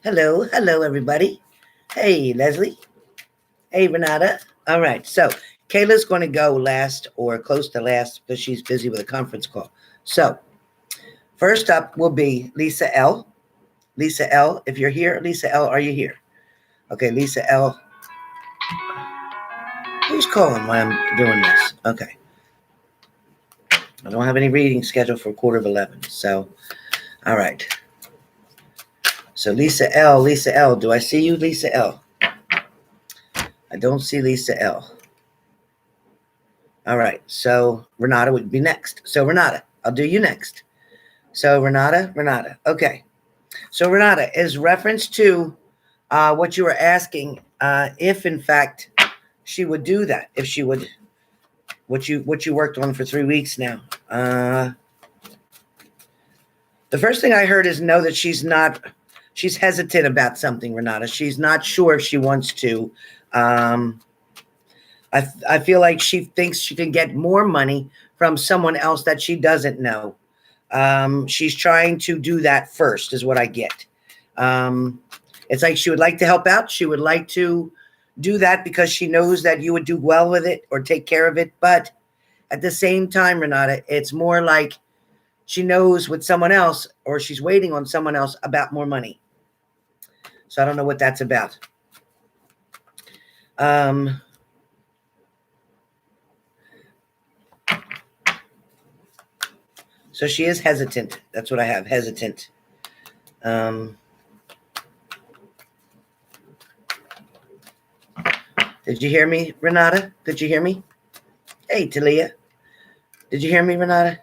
Hello, hello, everybody. Hey, Leslie. Hey, Renata. All right, so Kayla's going to go last or close to last because she's busy with a conference call. So first up will be Lisa L. Lisa L, if you're here, Lisa L, are you here? Okay, Lisa L. Who's calling while I'm doing this? Okay. I don't have any reading scheduled for 11:15. So, all right. So Lisa L, do I see you, Lisa L? I don't see Lisa L. All right, so Renata would be next. So Renata, I'll do you next. So Renata, okay. So Renata, is reference to what you were asking, if in fact she would do that, if she would, what you worked on for 3 weeks now. The first thing I heard is no, that she's hesitant about something, Renata. She's not sure if she wants to. I feel like she thinks she can get more money from someone else that she doesn't know. She's trying to do that first, is what I get. It's like she would like to help out. She would like to do that because she knows that you would do well with it or take care of it. But at the same time, Renata, it's more like she knows with someone else, or she's waiting on someone else about more money. So I don't know what that's about. So she is hesitant. That's what I have, hesitant. Did you hear me, Renata? Did you hear me? Hey, Talia. Did you hear me, Renata?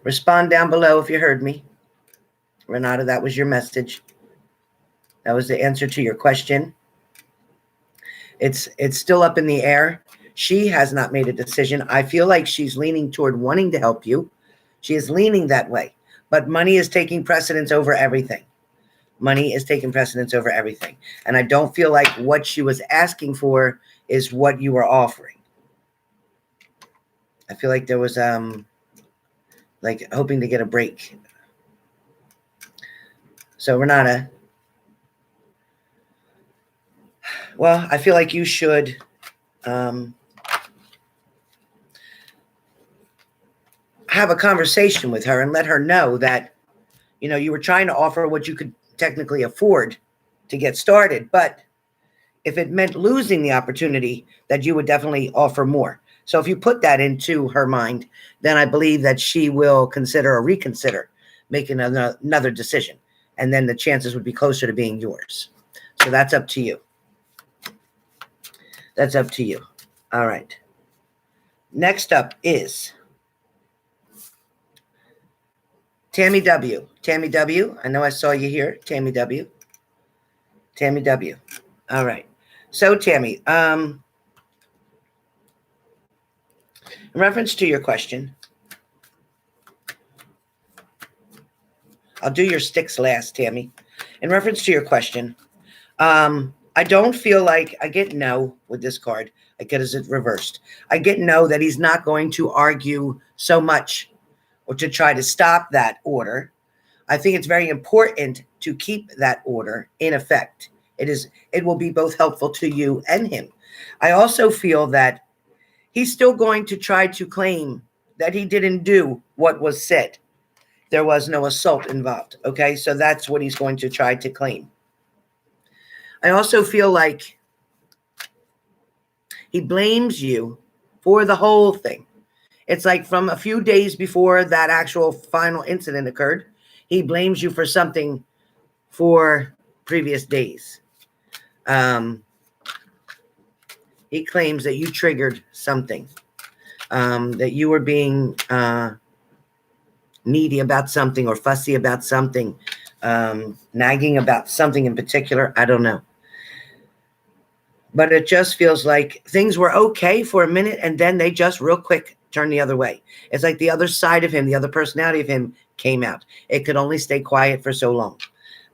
Respond down below if you heard me. Renata, that was your message. That was the answer to your question. It's still up in the air. She has not made a decision. I feel like she's leaning toward wanting to help you. She is leaning that way. But money is taking precedence over everything. Money is taking precedence over everything. And I don't feel like what she was asking for is what you were offering. I feel like there was like hoping to get a break. So Renata, well, I feel like you should have a conversation with her and let her know that, you know, you were trying to offer what you could technically afford to get started. But if it meant losing the opportunity, that you would definitely offer more. So if you put that into her mind, then I believe that she will consider or reconsider making another decision. And then the chances would be closer to being yours. So that's up to you. That's up to you. All right. Next up is Tammy W. Tammy W. I know I saw you here. Tammy W. Tammy W. All right. So Tammy, in reference to your question, I'll do your Styx last, Tammy. In reference to your question, I don't feel like I get no with this card. I get it reversed. I get no that he's not going to argue so much or to try to stop that order. I think it's very important to keep that order in effect. It will be both helpful to you and him. I also feel that he's still going to try to claim that he didn't do what was said. There was no assault involved. Okay, so that's what he's going to try to claim. I also feel like he blames you for the whole thing. It's like from a few days before that actual final incident occurred, he blames you for something for previous days. He claims that you triggered something, that you were being needy about something or fussy about something, nagging about something in particular. I don't know. But it just feels like things were okay for a minute and then they just real quick turned the other way. It's like the other side of him, the other personality of him came out. It could only stay quiet for so long.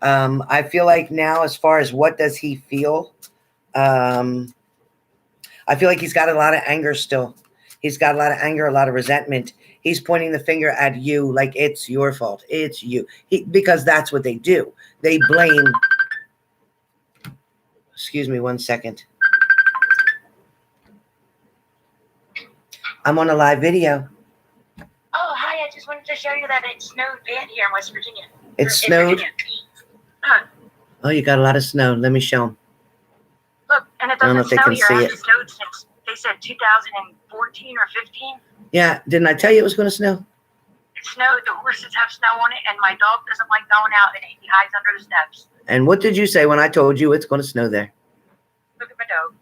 I feel like now, as far as what does he feel, I feel like he's got a lot of anger still. He's got a lot of anger, a lot of resentment. He's pointing the finger at you like it's your fault. It's you. Because that's what they do. They blame. Excuse me 1 second. I'm on a live video. Oh, hi. I just wanted to show you that it snowed bad here in West Virginia. It snowed? Oh, you got a lot of snow. Let me show them. Look, and it doesn't snow here. It hasn't snowed since, they said, 2014 or 15. Yeah, didn't I tell you it was going to snow? It snowed. The horses have snow on it, and my dog doesn't like going out, and he hides under the steps. And what did you say when I told you it's going to snow there? Look at my dog.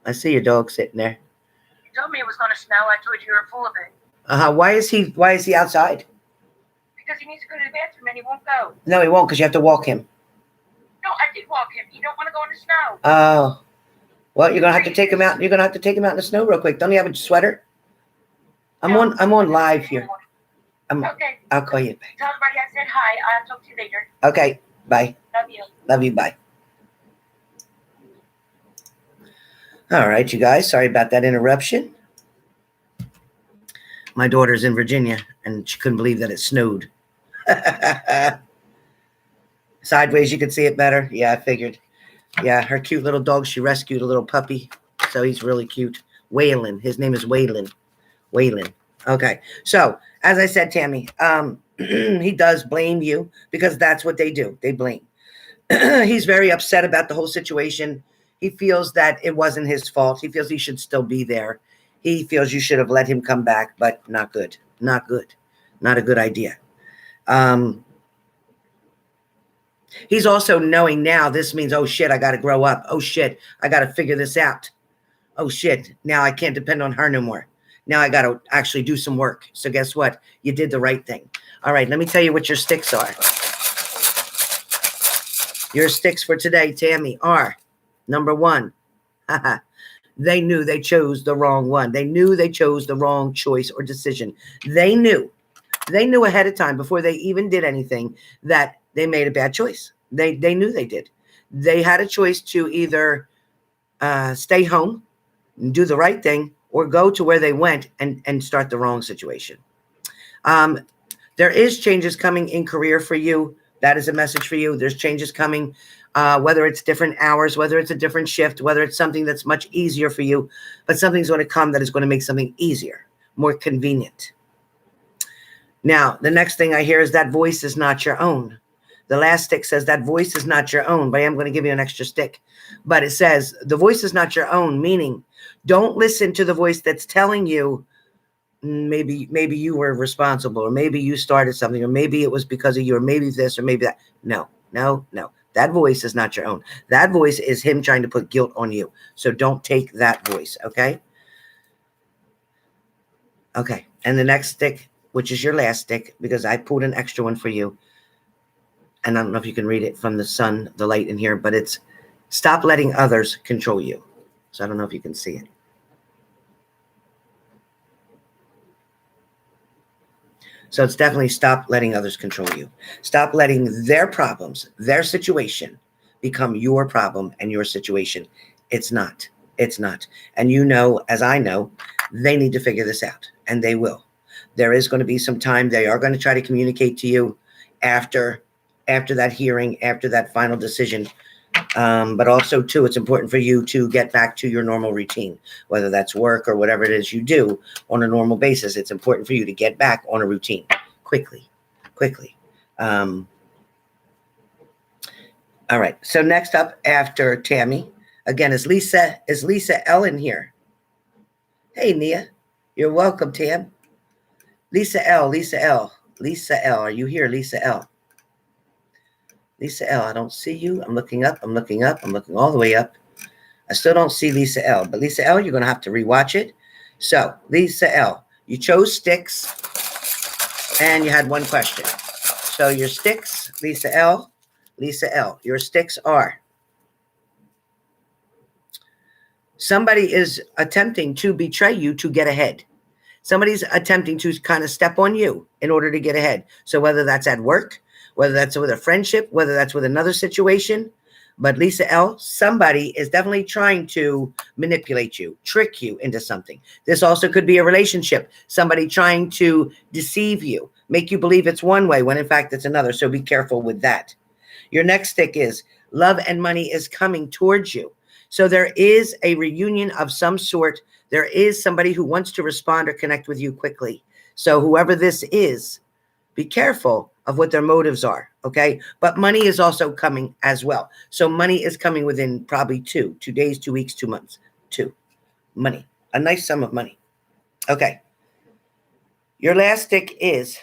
I see your dog sitting there. You told me it was going to snow. I told you were full of it. Why is he outside? Because he needs to go to the bathroom, and he won't go. No, he won't, because you have to walk him. No, I did walk him. You don't want to go in the snow. Oh. Well, you're going to have to take him out. You're going to have to take him out in the snow real quick. Don't you have a sweater? I'm on live here. Okay. I'll call you back. Tell everybody I said hi. I'll talk to you later. Okay. Bye. Love you. Love you. Bye. All right, you guys. Sorry about that interruption. My daughter's in Virginia, and she couldn't believe that it snowed. Sideways, you could see it better. Yeah, I figured. Yeah, her cute little dog, she rescued a little puppy. So he's really cute. Waylon. His name is Waylon. Waylon. Okay. So, as I said, Tammy, he does blame you because that's what they do. They blame. He's very upset about the whole situation. He feels that it wasn't his fault. He feels he should still be there. He feels you should have let him come back, but not good. Not good. Not a good idea. He's also knowing now this means, oh, shit, I got to grow up. Oh, shit, I got to figure this out. Oh, shit, now I can't depend on her no more. Now I got to actually do some work. So guess what? You did the right thing. All right, let me tell you what your sticks are. Your sticks for today, Tammy, are number 1. They knew they chose the wrong one. They knew they chose the wrong choice or decision. They knew ahead of time before they even did anything that they made a bad choice. They knew they did. They had a choice to either stay home and do the right thing or go to where they went and start the wrong situation. There is changes coming in career for you. That is a message for you. There's changes coming, whether it's different hours, whether it's a different shift, whether it's something that's much easier for you, but something's going to come that is going to make something easier, more convenient. Now, the next thing I hear is that voice is not your own. The last stick says that voice is not your own, but I am going to give you an extra stick. But it says the voice is not your own, meaning don't listen to the voice that's telling you maybe you were responsible, or maybe you started something, or maybe it was because of you, or maybe this, or maybe that. No. That voice is not your own. That voice is him trying to put guilt on you. So don't take that voice, okay? Okay, and the next stick, which is your last stick, because I pulled an extra one for you. And I don't know if you can read it from the sun, the light in here, but it's stop letting others control you. So I don't know if you can see it. So it's definitely stop letting others control you. Stop letting their problems, their situation, become your problem and your situation. It's not. It's not. And you know, as I know, they need to figure this out, and they will. There is going to be some time. They are going to try to communicate to you after that hearing, after that final decision. But also, too, it's important for you to get back to your normal routine, whether that's work or whatever it is you do on a normal basis. It's important for you to get back on a routine quickly. All right. So next up after Tammy, again, is Lisa L in here. Hey, Nia. You're welcome, Tam. Lisa L. Are you here, Lisa L? Lisa L, I don't see you. I'm looking up. I'm looking all the way up. I still don't see Lisa L. But Lisa L, you're going to have to rewatch it. So, Lisa L, you chose sticks, and you had one question. So, your sticks, Lisa L, your sticks are: somebody is attempting to betray you to get ahead. Somebody's attempting to kind of step on you in order to get ahead. So, whether that's at work, whether that's with a friendship, whether that's with another situation, But Lisa L, somebody is definitely trying to manipulate you, trick you into something. This also could be a relationship. Somebody trying to deceive you, make you believe it's one way when in fact it's another. So be careful with that. Your next stick is love and money is coming towards you. So there is a reunion of some sort. There is somebody who wants to respond or connect with you quickly. So whoever this is, be careful of what their motives are, okay? But money is also coming as well. So money is coming within probably 2 days, 2 weeks, 2 months. 2. Money. A nice sum of money. Okay. Your last stick is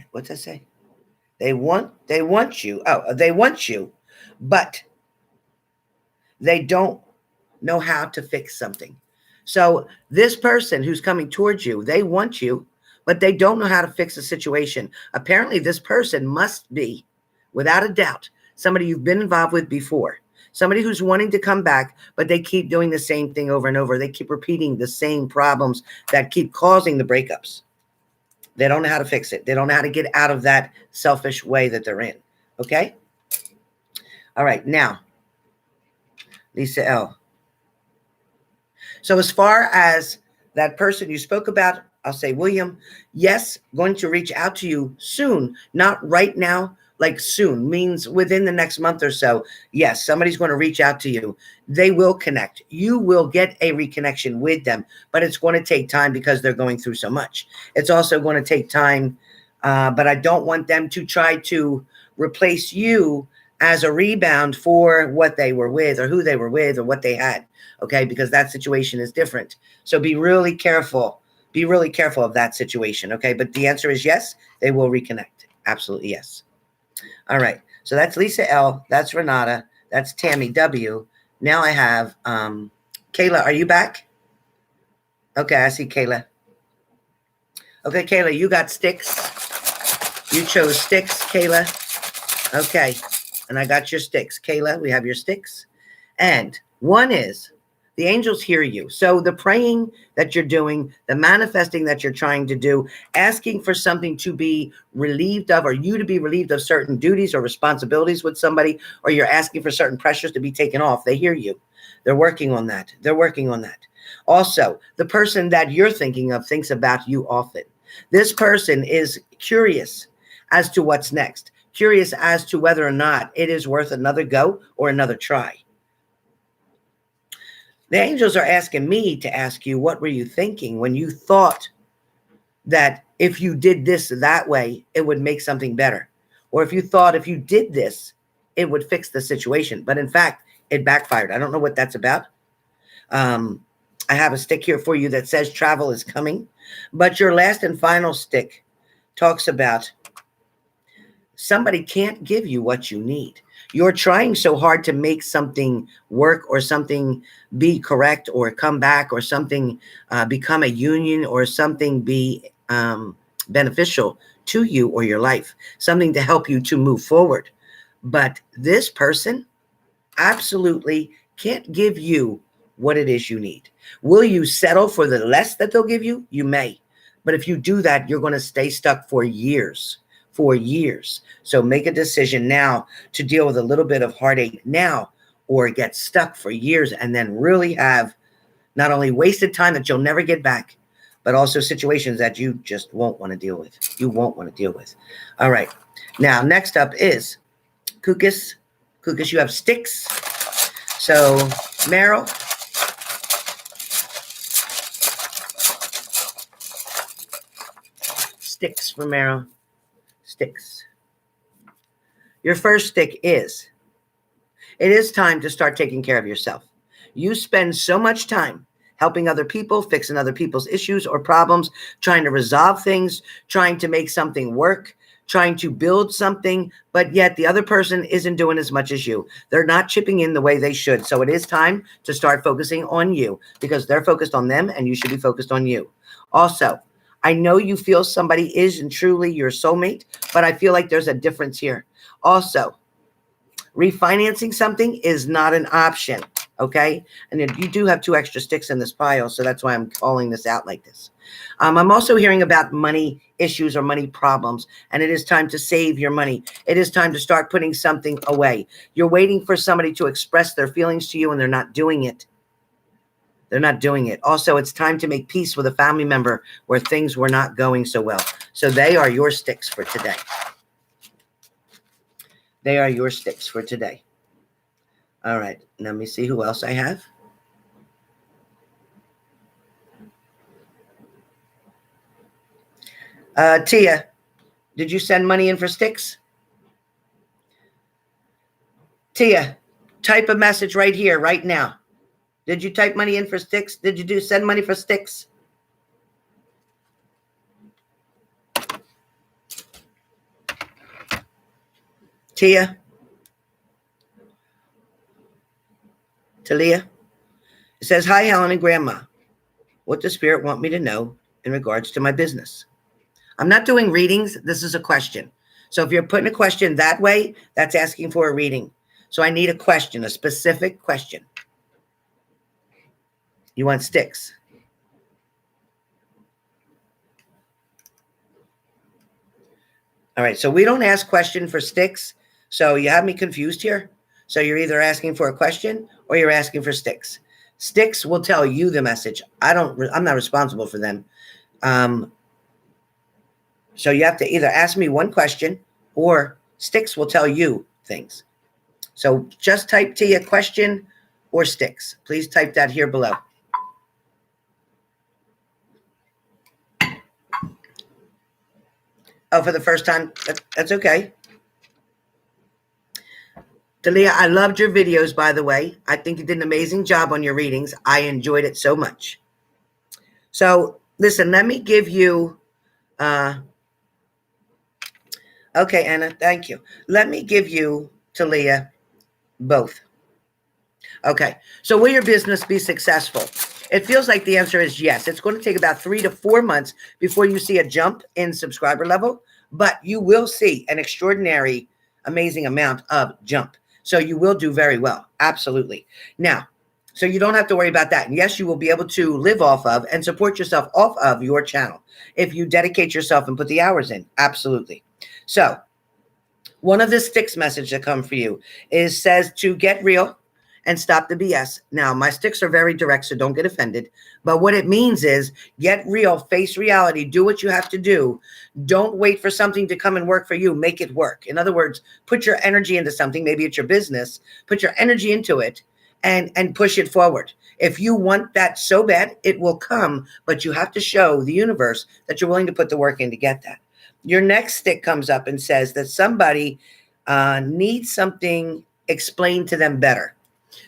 what's that say? They want you. Oh, they want you, but they don't know how to fix something. So this person who's coming towards you, they want you, but they don't know how to fix a situation. Apparently this person must be, without a doubt, somebody you've been involved with before. Somebody who's wanting to come back, but they keep doing the same thing over and over. They keep repeating the same problems that keep causing the breakups. They don't know how to fix it. They don't know how to get out of that selfish way that they're in. Okay? All right. Now, Lisa L. So as far as that person you spoke about, I'll say, William, yes, going to reach out to you soon. Not right now, like soon. Means within the next month or so. Yes, somebody's going to reach out to you. They will connect. You will get a reconnection with them, but it's going to take time because they're going through so much. It's also going to take time, but I don't want them to try to replace you as a rebound for what they were with or who they were with or what they had, okay? Because that situation is different. So be really careful. Be really careful of that situation, okay? But the answer is yes, they will reconnect. Absolutely yes. All right. So that's Lisa L. That's Renata. That's Tammy W. Now I have Kayla. Are you back? Okay, I see Kayla. Okay, Kayla, you got Styx. You chose Styx, Kayla. Okay. And I got your Styx. Kayla, we have your Styx. And one is, the angels hear you. So the praying that you're doing, the manifesting that you're trying to do, asking for something to be relieved of, or you to be relieved of certain duties or responsibilities with somebody, or you're asking for certain pressures to be taken off, they hear you. They're working on that. They're working on that. Also, the person that you're thinking of thinks about you often. This person is curious as to what's next. Curious as to whether or not it is worth another go or another try. The angels are asking me to ask you, what were you thinking when you thought that if you did this that way, it would make something better? Or if you thought if you did this, it would fix the situation. But in fact, it backfired. I don't know what that's about. I have a stick here for you that says travel is coming. But your last and final stick talks about somebody can't give you what you need. You're trying so hard to make something work or something be correct or come back or something become a union or something be beneficial to you or your life, something to help you to move forward. But this person absolutely can't give you what it is you need. Will you settle for the less that they'll give you? You may. But if you do that, you're going to stay stuck for years. For years. So make a decision now to deal with a little bit of heartache now, or get stuck for years and then really have not only wasted time that you'll never get back, but also situations that you just won't want to deal with. You won't want to deal with. All right. Now, next up is Cucus. Cucus, you have Styx. So, Meryl. Styx for Meryl. Styx. Your first stick is, it is time to start taking care of yourself. You spend so much time helping other people, fixing other people's issues or problems, trying to resolve things, trying to make something work, trying to build something, but yet the other person isn't doing as much as you. They're not chipping in the way they should. So it is time to start focusing on you, because they're focused on them and you should be focused on you. Also, I know you feel somebody is and truly your soulmate, but I feel like there's a difference here. Also, refinancing something is not an option. Okay? And then you do have 2 extra sticks in this pile, so that's why I'm calling this out like this. I'm also hearing about money issues or money problems, and it is time to save your money. It is time to start putting something away. You're waiting for somebody to express their feelings to you, and they're not doing it. They're not doing it. Also, it's time to make peace with a family member where things were not going so well. So they are your sticks for today. They are your sticks for today. All right. Let me see who else I have. Tia, did you send money in for sticks? Tia, type a message right here, right now. Did you type money in for sticks? Did you send money for sticks? Tia? Talia? It says, hi, Helen and Grandma. What does Spirit want me to know in regards to my business? I'm not doing readings. This is a question. So if you're putting a question that way, that's asking for a reading. So I need a question, a specific question. You want sticks? All right. So we don't ask question for sticks. So you have me confused here. So you're either asking for a question or you're asking for sticks. Sticks will tell you the message. I'm not responsible for them. So you have to either ask me one question or sticks will tell you things. So just type Tia question or sticks. Please type that here below. Oh, for the first time? That's okay. Talia, I loved your videos, by the way. I think you did an amazing job on your readings. I enjoyed it so much. So listen, let me give you... okay, Anna, thank you. Let me give you, Talia, both. Okay, so will your business be successful? It feels like the answer is yes. It's going to take about 3 to 4 months before you see a jump in subscriber level, but you will see an extraordinary, amazing amount of jump. So you will do very well. Absolutely. Now, so you don't have to worry about that. And yes, you will be able to live off of and support yourself off of your channel if you dedicate yourself and put the hours in. Absolutely. So one of the sticks message that come for you says to get real and stop the BS. Now, my sticks are very direct, so don't get offended. But what it means is get real, face reality, do what you have to do. Don't wait for something to come and work for you. Make it work. In other words, put your energy into something. Maybe it's your business. Put your energy into it and push it forward. If you want that so bad, it will come, but you have to show the universe that you're willing to put the work in to get that. Your next stick comes up and says that somebody needs something explained to them better.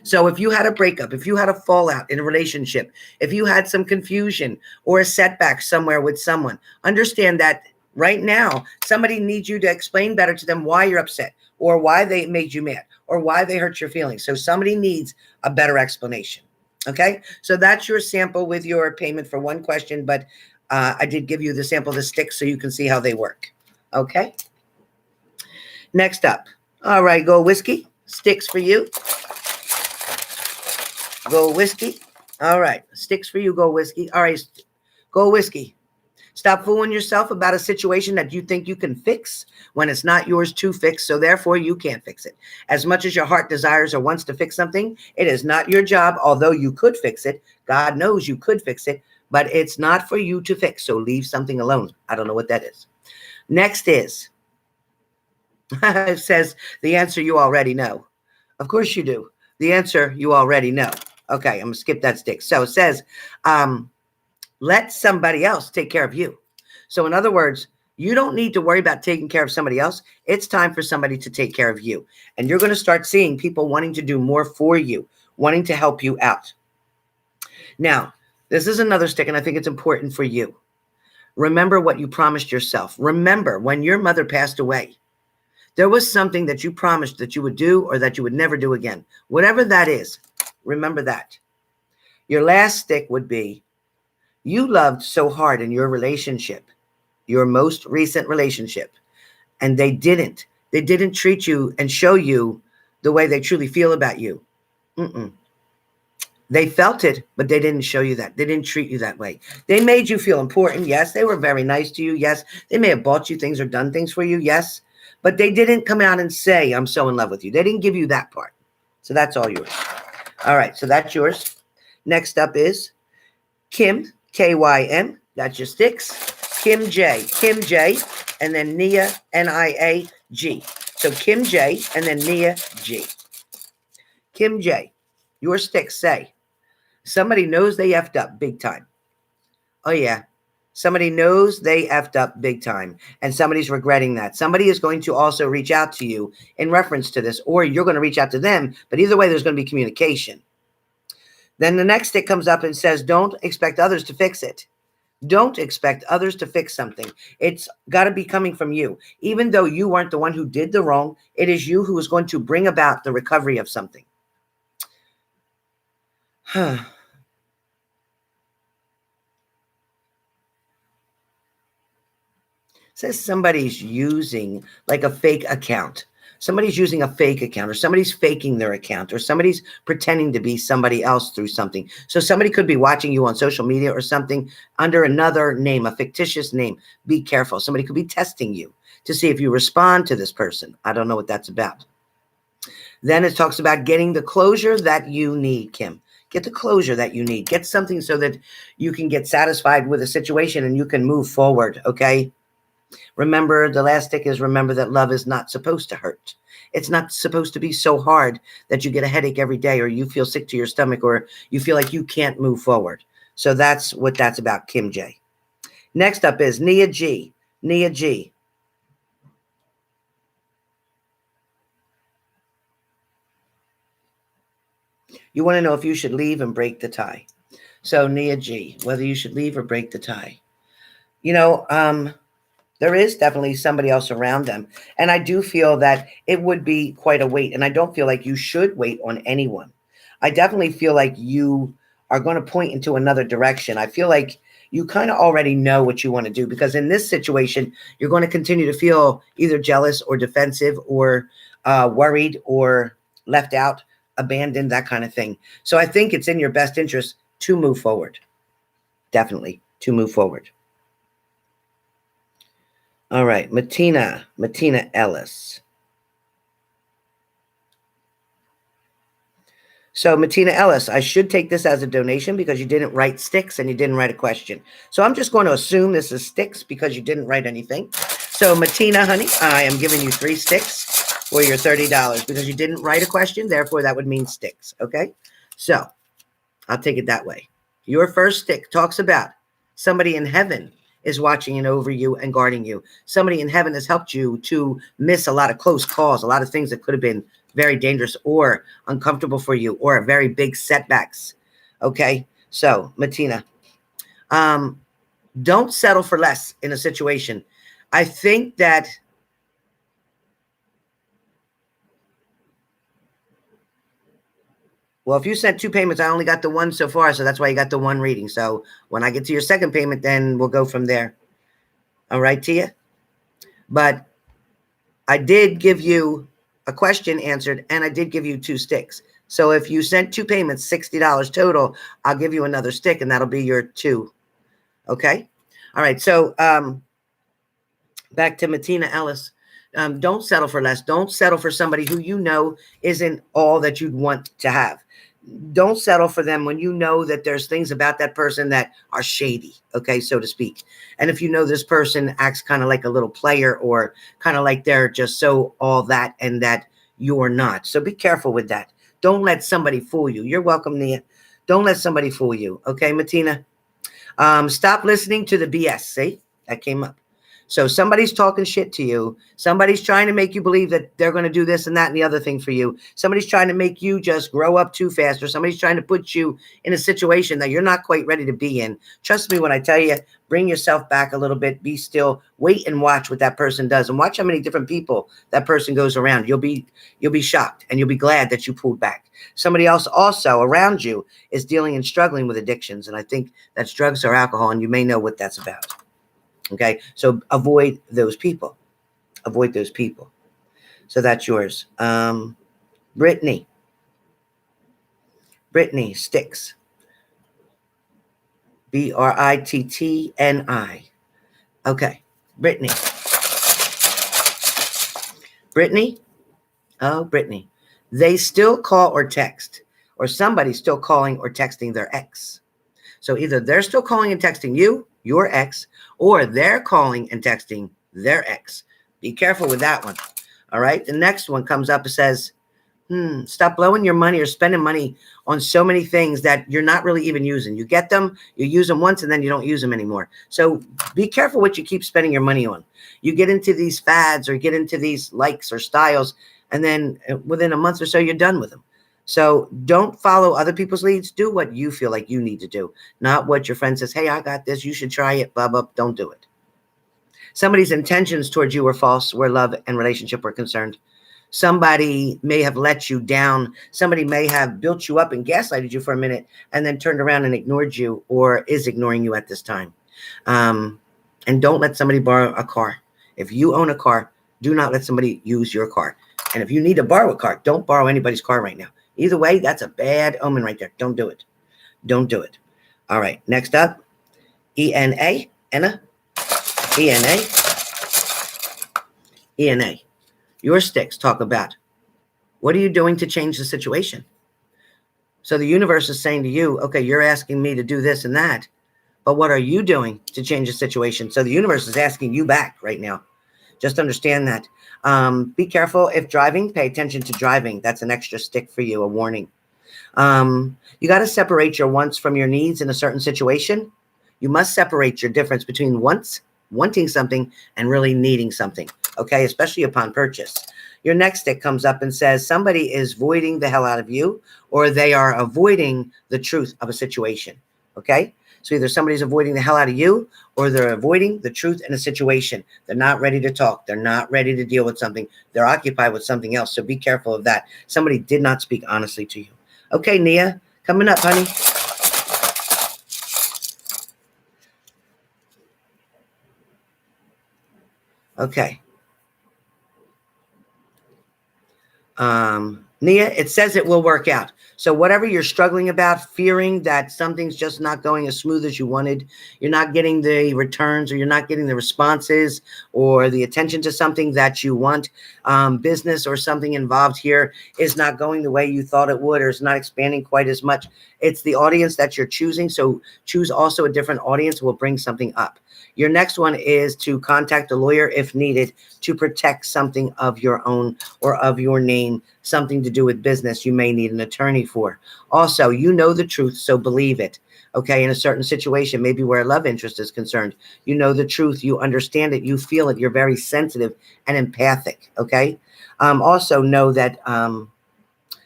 So if you had a breakup, if you had a fallout in a relationship, if you had some confusion or a setback somewhere with someone, understand that right now, somebody needs you to explain better to them why you're upset or why they made you mad or why they hurt your feelings. So somebody needs a better explanation. Okay. So that's your sample with your payment for one question, but I did give you the sample of the sticks so you can see how they work. Okay. Next up. All right. Go whiskey. Sticks for you. Go whiskey. All right. Sticks for you. Go whiskey. All right. Go whiskey. Stop fooling yourself about a situation that you think you can fix when it's not yours to fix. So therefore you can't fix it. As much as your heart desires or wants to fix something, it is not your job. Although you could fix it. God knows you could fix it, but it's not for you to fix. So leave something alone. I don't know what that is. Next is, it says the answer you already know. Of course you do. The answer you already know. Okay, I'm going to skip that stick. So it says, let somebody else take care of you. So in other words, you don't need to worry about taking care of somebody else. It's time for somebody to take care of you. And you're going to start seeing people wanting to do more for you, wanting to help you out. Now, this is another stick, and I think it's important for you. Remember what you promised yourself. Remember when your mother passed away, there was something that you promised that you would do or that you would never do again. Whatever that is, remember that. Your last stick would be, you loved so hard in your relationship, your most recent relationship, and they didn't treat you and show you the way they truly feel about you. They felt it, but they didn't show you that. They didn't treat you that way. They made you feel important. Yes, they were very nice to you. Yes, they may have bought you things or done things for you. Yes, but they didn't come out and say, I'm so in love with you. They didn't give you that part. So that's all yours. All right, so that's yours. Next up is Kim, K-Y-M. That's your Styx. Kim J, and then Nia, N-I-A, G. So Kim J, and then Nia G. Kim J, your Styx say, somebody knows they effed up big time. Oh, yeah. Somebody knows they effed up big time, and somebody's regretting that. Somebody is going to also reach out to you in reference to this, or you're going to reach out to them, but either way, there's going to be communication. Then the next stick comes up and says, don't expect others to fix it. Don't expect others to fix something. It's got to be coming from you. Even though you weren't the one who did the wrong, it is you who is going to bring about the recovery of something. Says somebody's using like a fake account. Somebody's using a fake account, or somebody's faking their account, or somebody's pretending to be somebody else through something. So somebody could be watching you on social media or something under another name, a fictitious name. Be careful. Somebody could be testing you to see if you respond to this person. I don't know what that's about. Then it talks about getting the closure that you need, Kim. Get the closure that you need. Get something so that you can get satisfied with a situation and you can move forward, okay? Remember, the last stick is remember that love is not supposed to hurt. It's not supposed to be so hard that you get a headache every day, or you feel sick to your stomach, or you feel like you can't move forward. So that's what that's about, Kim J. Next up is Nia G. Nia G. You want to know if you should leave and break the tie. So Nia G, whether you should leave or break the tie. You know, there is definitely somebody else around them. And I do feel that it would be quite a wait. And I don't feel like you should wait on anyone. I definitely feel like you are going to point into another direction. I feel like you kind of already know what you want to do, because in this situation, you're going to continue to feel either jealous or defensive or worried or left out, abandoned, that kind of thing. So I think it's in your best interest to move forward. Definitely to move forward. All right, Mattina Ellis. So Mattina Ellis, I should take this as a donation because you didn't write Styx and you didn't write a question. So I'm just going to assume this is Styx because you didn't write anything. So Mattina, honey, I am giving you 3 Styx for your $30 because you didn't write a question. Therefore, that would mean Styx. Okay, so I'll take it that way. Your first stick talks about somebody in heaven is watching and over you and guarding you. Somebody in heaven has helped you to miss a lot of close calls, a lot of things that could have been very dangerous or uncomfortable for you, or very big setbacks. Okay, so Mattina, don't settle for less in a situation. I think that well, if you sent 2 payments, I only got the 1 so far, so that's why you got the 1 reading. So when I get to your second payment, then we'll go from there. All right, Tia? But I did give you a question answered, and I did give you 2 sticks. So if you sent 2 payments, $60 total, I'll give you another stick, and that'll be your 2. Okay? All right, so back to Mattina Ellis. Don't settle for less. Don't settle for somebody who you know isn't all that you'd want to have. Don't settle for them when you know that there's things about that person that are shady, okay, so to speak. And if you know this person acts kind of like a little player, or kind of like they're just so all that and that you're not. So be careful with that. Don't let somebody fool you. You're welcome, Nia. Don't let somebody fool you, okay, Mattina? Stop listening to the BS. See, that came up. So somebody's talking shit to you. Somebody's trying to make you believe that they're going to do this and that and the other thing for you. Somebody's trying to make you just grow up too fast, or somebody's trying to put you in a situation that you're not quite ready to be in. Trust me when I tell you, bring yourself back a little bit, be still, wait and watch what that person does, and watch how many different people that person goes around. You'll be shocked, and you'll be glad that you pulled back. Somebody else also around you is dealing and struggling with addictions, and I think that's drugs or alcohol, and you may know what that's about. Okay, so avoid those people. Avoid those people. So that's yours. Brittany. Brittany, Styx. Brittni. Okay. Brittany. Brittany? Oh, Brittany. They still call or text, or somebody's still calling or texting their ex. So either they're still calling and texting you, your ex, or they're calling and texting their ex. Be careful with that one. All right. The next one comes up and says, stop blowing your money or spending money on so many things that you're not really even using. You get them, you use them once, and then you don't use them anymore. So be careful what you keep spending your money on. You get into these fads or get into these likes or styles, and then within a month or so, you're done with them. So don't follow other people's leads. Do what you feel like you need to do, not what your friend says, hey, I got this, you should try it, blah, blah. Don't do it. Somebody's intentions towards you were false, where love and relationship were concerned. Somebody may have let you down. Somebody may have built you up and gaslighted you for a minute and then turned around and ignored you or is ignoring you at this time. And don't let somebody borrow a car. If you own a car, do not let somebody use your car. And if you need to borrow a car, don't borrow anybody's car right now. Either way, that's a bad omen right there. Don't do it. Don't do it. All right. Next up, Ena. Ena. Ena. Ena. Your Styx talk about, what are you doing to change the situation? So the universe is saying to you, okay, you're asking me to do this and that, but what are you doing to change the situation? So the universe is asking you back right now. Just understand that. Be careful if driving, pay attention to driving. That's an extra stick for you, a warning. You got to separate your wants from your needs in a certain situation. You must separate your difference between wanting something and really needing something. Okay, especially upon purchase. Your next stick comes up and says somebody is voiding the hell out of you, or they are avoiding the truth of a situation. Okay, so either somebody's avoiding the hell out of you, or they're avoiding the truth in a situation. They're not ready to talk. They're not ready to deal with something. They're occupied with something else. So be careful of that. Somebody did not speak honestly to you. Okay, Nia, coming up, honey. Okay. Nia, it says it will work out. So whatever you're struggling about, fearing that something's just not going as smooth as you wanted, you're not getting the returns or you're not getting the responses or the attention to something that you want, business or something involved here is not going the way you thought it would or is not expanding quite as much. It's the audience that you're choosing. So choose also a different audience will bring something up. Your next one is to contact a lawyer if needed to protect something of your own or of your name, something to do with business you may need an attorney for. Also, you know the truth, so believe it. Okay, in a certain situation, maybe where a love interest is concerned, you know the truth, you understand it, you feel it, you're very sensitive and empathic. Okay, also know that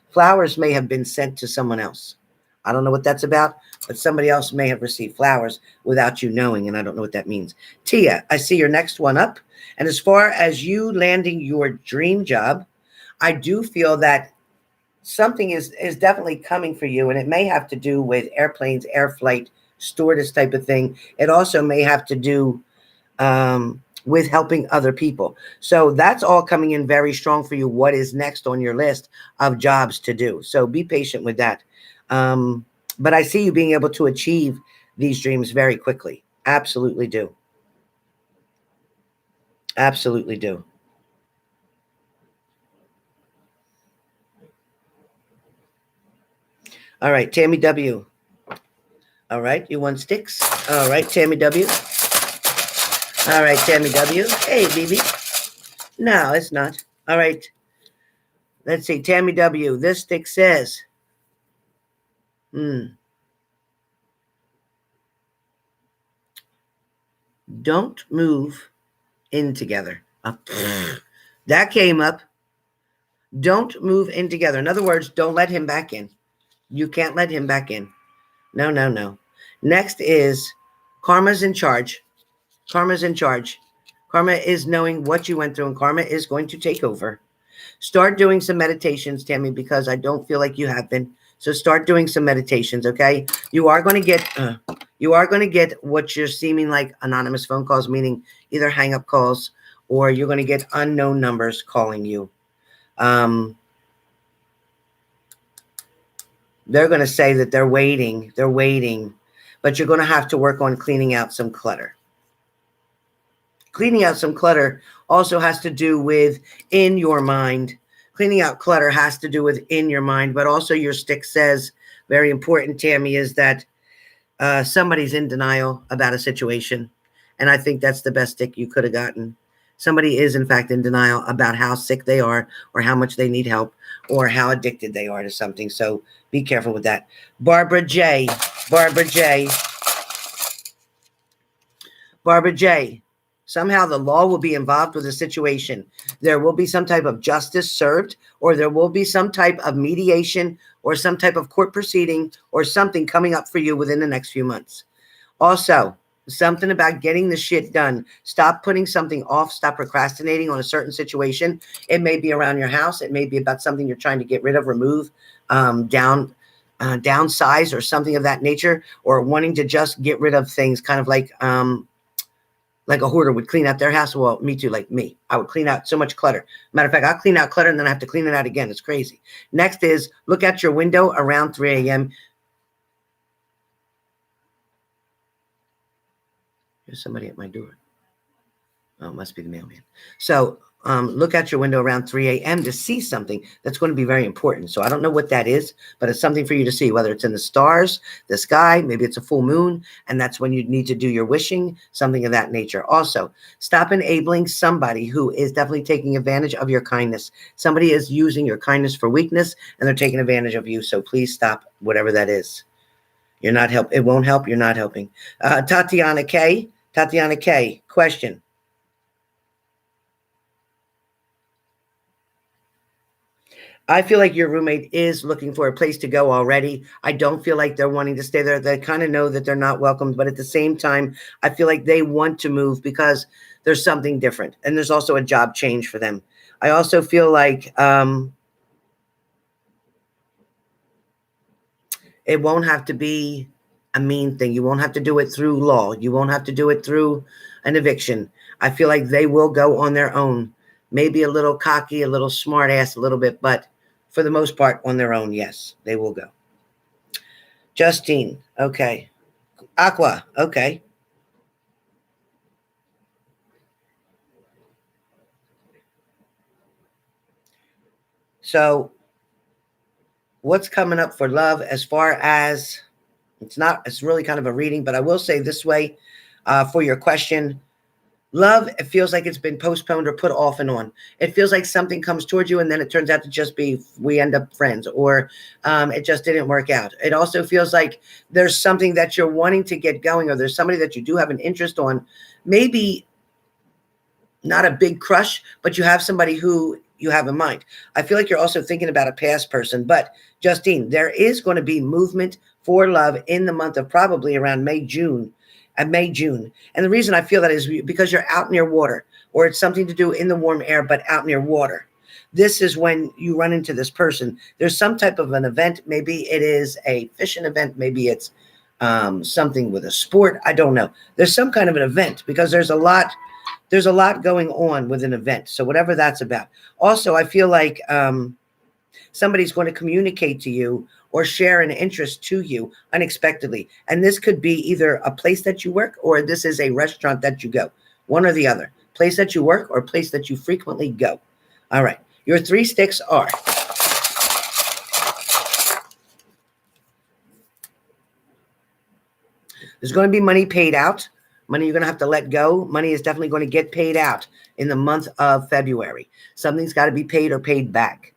flowers may have been sent to someone else. I don't know what that's about, but somebody else may have received flowers without you knowing, and I don't know what that means. Tia, I see your next one up. And as far as you landing your dream job, I do feel that something is definitely coming for you, and it may have to do with airplanes, air flight, stewardess type of thing. It also may have to do with helping other people. So that's all coming in very strong for you. What is next on your list of jobs to do? So be patient with that. But I see you being able to achieve these dreams very quickly. Absolutely do. Absolutely do. All right, Tammy W. All right, you want Styx? All right, Tammy W. All right, Tammy W. Hey, BB. No, it's not. All right. Let's see, Tammy W. This Styx says, don't move in together. That came up. Don't move in together. In other words, don't let him back in. You can't let him back in. No, no, no. Next is karma's in charge. Karma's in charge. Karma is knowing what you went through, and karma is going to take over. Start doing some meditations, Tammy, because I don't feel like you have been. So start doing some meditations, okay? You are going to get what you're seeming like anonymous phone calls, meaning either hang up calls or you're going to get unknown numbers calling you. They're going to say that they're waiting, but you're going to have to work on cleaning out some clutter. Cleaning out some clutter also has to do with in your mind. Cleaning out clutter has to do with in your mind, but also your stick says, very important, Tammy, is that somebody's in denial about a situation. And I think that's the best stick you could have gotten. Somebody is, in fact, in denial about how sick they are or how much they need help or how addicted they are to something. So be careful with that. Barbara J. Somehow the law will be involved with the situation. There will be some type of justice served, or there will be some type of mediation or some type of court proceeding or something coming up for you within the next few months. Also, something about getting the shit done. Stop putting something off. Stop procrastinating on a certain situation. It may be around your house. It may be about something you're trying to get rid of, remove, downsize or something of that nature, or wanting to just get rid of things, kind of like a hoarder would clean out their house. Well, me too, like me. I would clean out so much clutter. Matter of fact, I'll clean out clutter and then I have to clean it out again. It's crazy. Next is look at your window around 3 a.m. There's somebody at my door. Oh, it must be the mailman. So look out your window around 3 a.m. to see something that's going to be very important. So I don't know what that is, but it's something for you to see, whether it's in the stars, the sky, maybe it's a full moon, and that's when you need to do your wishing, something of that nature. Also, stop enabling somebody who is definitely taking advantage of your kindness. Somebody is using your kindness for weakness, and they're taking advantage of you. So please stop whatever that is. You're not help. It won't help. You're not helping. Tatiana K. Question. I feel like your roommate is looking for a place to go already. I don't feel like they're wanting to stay there. They kind of know that they're not welcomed, but at the same time, I feel like they want to move because there's something different. And there's also a job change for them. I also feel like it won't have to be a mean thing. You won't have to do it through law. You won't have to do it through an eviction. I feel like they will go on their own. Maybe a little cocky, a little smart ass, a little bit, but for the most part, on their own, yes, they will go. Justine, okay. Aqua, okay. So what's coming up for love as far as, it's really kind of a reading, but I will say this way for your question. Love, it feels like it's been postponed or put off and on. It feels like something comes towards you and then it turns out to just be, we end up friends, or it just didn't work out. It also feels like there's something that you're wanting to get going, or there's somebody that you do have an interest on. Maybe not a big crush, but you have somebody who you have in mind. I feel like you're also thinking about a past person. But Justine, there is going to be movement for love in the month of probably around May, June. And the reason I feel that is because you're out near water, or it's something to do in the warm air, but out near water. This is when you run into this person. There's some type of an event. Maybe it is a fishing event. Maybe it's something with a sport. I don't know. There's some kind of an event because there's a lot going on with an event. So whatever that's about. Also, I feel like somebody's going to communicate to you or share an interest to you unexpectedly. And this could be either a place that you work, or this is a restaurant that you go. One or the other. Place that you work or place that you frequently go. All right. Your 3 sticks are there's going to be money paid out. Money you're going to have to let go. Money is definitely going to get paid out in the month of February. Something's got to be paid or paid back.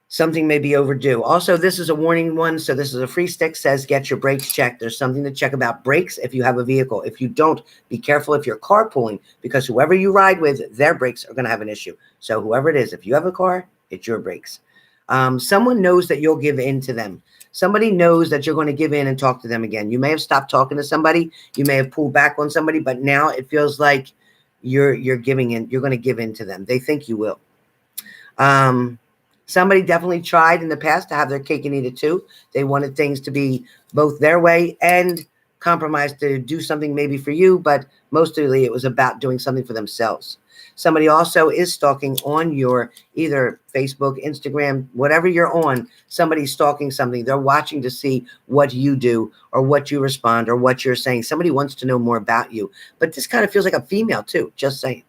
Something may be overdue. Also, this is a warning one. So this is a free stick, says get your brakes checked. There's something to check about brakes if you have a vehicle. If you don't, be careful if you're carpooling, because whoever you ride with, their brakes are going to have an issue. So whoever it is, if you have a car, it's your brakes. Someone knows that you'll give in to them. Somebody knows that you're going to give in and talk to them again. You may have stopped talking to somebody. You may have pulled back on somebody, but now it feels like you're giving in. You're going to give in to them. They think you will. Somebody definitely tried in the past to have their cake and eat it too. They wanted things to be both their way and compromised to do something maybe for you, but mostly it was about doing something for themselves. Somebody also is stalking on your either Facebook, Instagram, whatever you're on. Somebody's stalking something. They're watching to see what you do or what you respond or what you're saying. Somebody wants to know more about you. But this kind of feels like a female too. Just saying.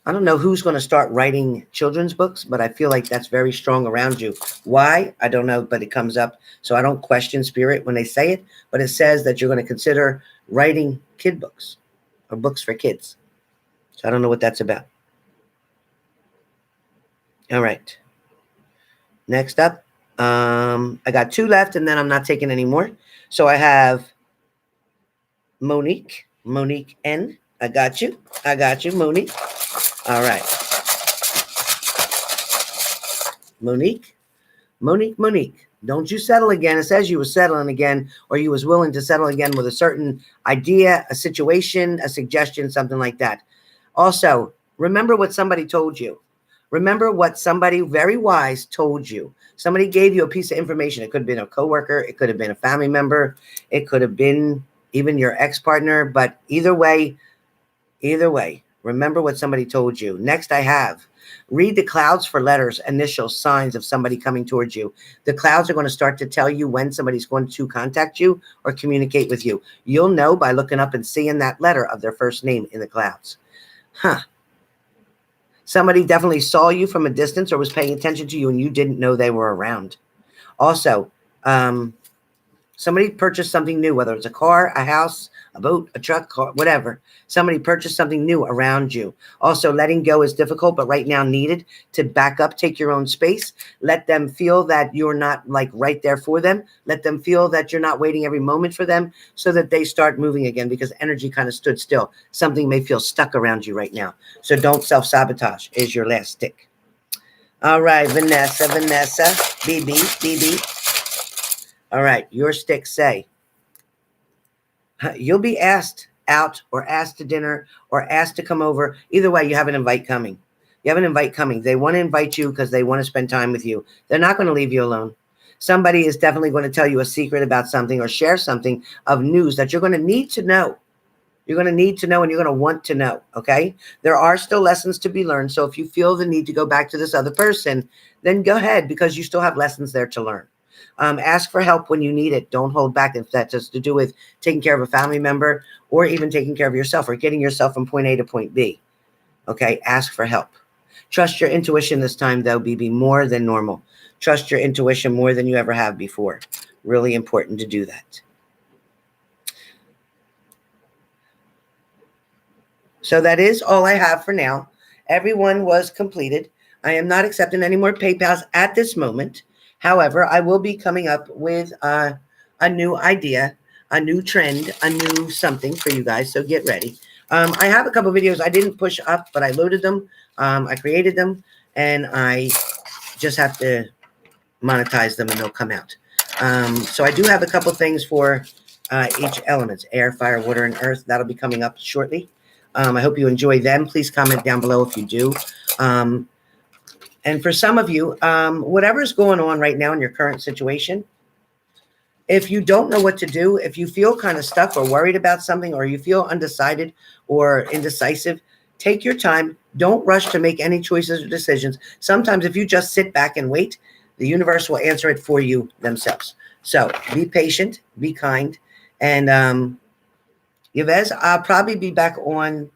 I don't know who's going to start writing children's books, but I feel like that's very strong around you. Why? I don't know, but it comes up. So I don't question spirit when they say it, but it says that you're going to consider writing kid books or books for kids. So I don't know what that's about. All right. Next up, I got 2 left, and then I'm not taking any more. So I have Monique N. I got you, Monique. All right. Monique. Don't you settle again. It says you were settling again, or you was willing to settle again with a certain idea, a situation, a suggestion, something like that. Also, remember what somebody told you. Remember what somebody very wise told you. Somebody gave you a piece of information. It could have been a coworker. It could have been a family member. It could have been even your ex-partner. But either way, remember what somebody told you. Next, I have read the clouds for letters, initials, signs of somebody coming towards you. The clouds are going to start to tell you when somebody's going to contact you or communicate with you. You'll know by looking up and seeing that letter of their first name in the clouds. Somebody definitely saw you from a distance or was paying attention to you and you didn't know they were around. Also, somebody purchased something new, whether it's a car, a house, a boat, a truck, car, whatever. Somebody purchased something new around you. Also, letting go is difficult, but right now needed to back up, take your own space. Let them feel that you're not like right there for them. Let them feel that you're not waiting every moment for them so that they start moving again, because energy kind of stood still. Something may feel stuck around you right now. So don't self-sabotage is your last stick. All right, Vanessa, BB. All right, your sticks say, you'll be asked out or asked to dinner or asked to come over. Either way, you have an invite coming. They want to invite you because they want to spend time with you. They're not going to leave you alone. Somebody is definitely going to tell you a secret about something or share something of news that you're going to need to know. You're going to need to know and you're going to want to know, okay? There are still lessons to be learned. So if you feel the need to go back to this other person, then go ahead, because you still have lessons there to learn. Ask for help when you need it. Don't hold back if that has to do with taking care of a family member or even taking care of yourself or getting yourself from point A to point B. Okay, ask for help. Trust your intuition this time, though, BB, more than normal. Trust your intuition more than you ever have before. Really important to do that. So that is all I have for now. Everyone was completed. I am not accepting any more PayPals at this moment. However, I will be coming up with a new idea, a new trend, a new something for you guys. So get ready. I have a couple of videos I didn't push up, but I loaded them. I created them, and I just have to monetize them, and they'll come out. So I do have a couple things for each element: air, fire, water, and earth. That'll be coming up shortly. I hope you enjoy them. Please comment down below if you do. And for some of you, whatever's going on right now in your current situation, if you don't know what to do, if you feel kind of stuck or worried about something, or you feel undecided or indecisive, take your time. Don't rush to make any choices or decisions. Sometimes if you just sit back and wait, the universe will answer it for you themselves. So be patient, be kind. And Yves, I'll probably be back on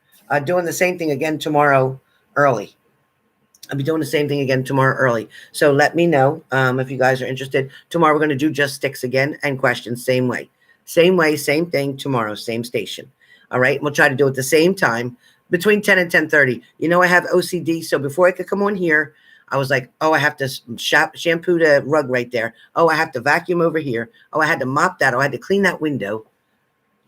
doing the same thing again tomorrow early. I'll be doing the same thing again tomorrow early. So let me know if you guys are interested. Tomorrow we're going to do just sticks again and questions same way. Same way, same thing tomorrow, same station. All right. We'll try to do it at the same time between 10 and 10:30. You know, I have OCD. So before I could come on here, I was like, oh, I have to shampoo the rug right there. Oh, I have to vacuum over here. Oh, I had to mop that. Oh, I had to clean that window.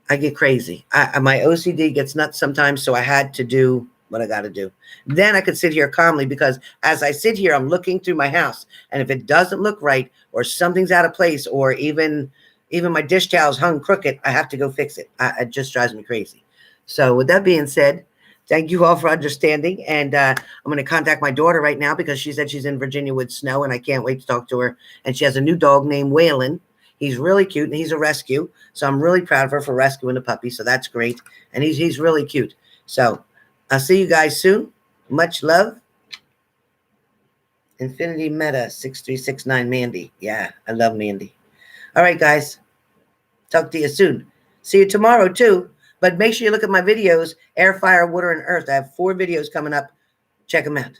I get crazy. My OCD gets nuts sometimes. So I had to do what I got to do. Then I could sit here calmly, because as I sit here, I'm looking through my house, and if it doesn't look right, or something's out of place, or even my dish towels hung crooked, I have to go fix it. It just drives me crazy. So with that being said, thank you all for understanding. And I'm going to contact my daughter right now, because she said she's in Virginia with snow, and I can't wait to talk to her. And she has a new dog named Waylon. He's really cute, and he's a rescue. So I'm really proud of her for rescuing the puppy. So that's great. And he's really cute. So I'll see you guys soon. Much love. Infinity Meta 6369 Mandy. Yeah, I love Mandy. All right, guys. Talk to you soon. See you tomorrow, too. But make sure you look at my videos, Air, Fire, Water, and Earth. I have 4 videos coming up. Check them out.